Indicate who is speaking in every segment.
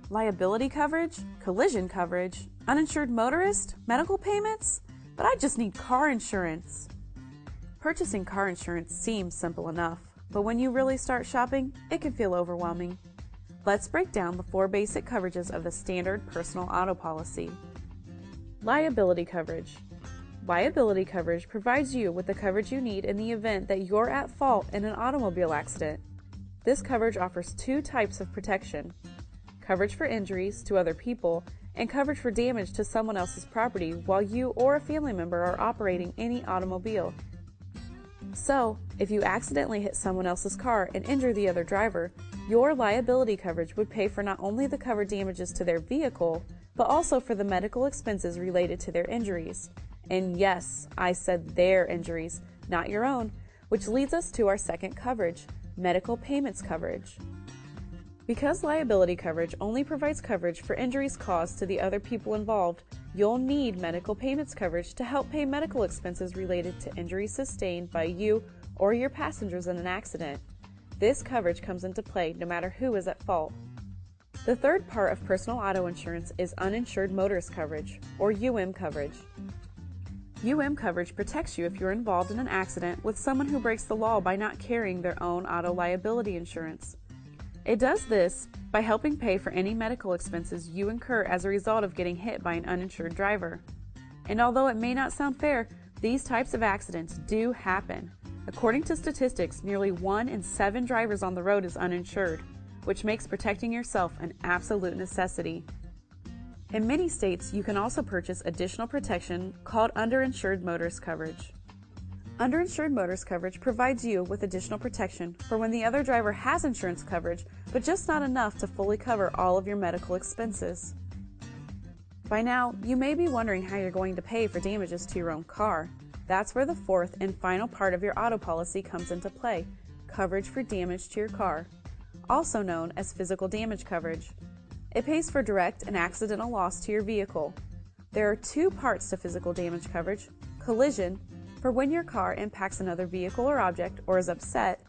Speaker 1: Liability coverage, collision coverage, uninsured motorist, medical payments, but I just need car insurance. Purchasing car insurance seems simple enough, but when you really start shopping, it can feel overwhelming. Let's break down the 4 basic coverages of the standard personal auto policy. Liability coverage. Liability coverage provides you with the coverage you need in the event that you're at fault in an automobile accident. This coverage offers 2 types of protection: coverage for injuries to other people and coverage for damage to someone else's property while you or a family member are operating any automobile. So, if you accidentally hit someone else's car and injure the other driver, your liability coverage would pay for not only the covered damages to their vehicle, but also for the medical expenses related to their injuries. And yes, I said their injuries, not your own, which leads us to our second coverage, medical payments coverage. Because liability coverage only provides coverage for injuries caused to the other people involved, you'll need medical payments coverage to help pay medical expenses related to injuries sustained by you or your passengers in an accident. This coverage comes into play no matter who is at fault. The third part of personal auto insurance is uninsured motorist coverage, or UM coverage. UM coverage protects you if you're involved in an accident with someone who breaks the law by not carrying their own auto liability insurance. It does this by helping pay for any medical expenses you incur as a result of getting hit by an uninsured driver. And although it may not sound fair, these types of accidents do happen. According to statistics, nearly 1 in 7 drivers on the road is uninsured, which makes protecting yourself an absolute necessity. In many states, you can also purchase additional protection called underinsured motorist coverage. Underinsured motorist coverage provides you with additional protection for when the other driver has insurance coverage, but just not enough to fully cover all of your medical expenses. By now, you may be wondering how you're going to pay for damages to your own car. That's where the fourth and final part of your auto policy comes into play, coverage for damage to your car, also known as physical damage coverage. It pays for direct and accidental loss to your vehicle. There are 2 parts to physical damage coverage: collision, for when your car impacts another vehicle or object or is upset,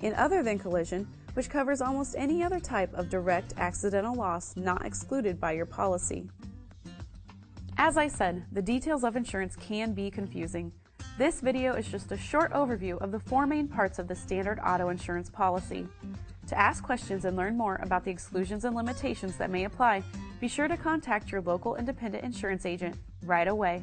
Speaker 1: and other than collision, which covers almost any other type of direct accidental loss not excluded by your policy. As I said, the details of insurance can be confusing. This video is just a short overview of the 4 main parts of the standard auto insurance policy. To ask questions and learn more about the exclusions and limitations that may apply, be sure to contact your local independent insurance agent right away.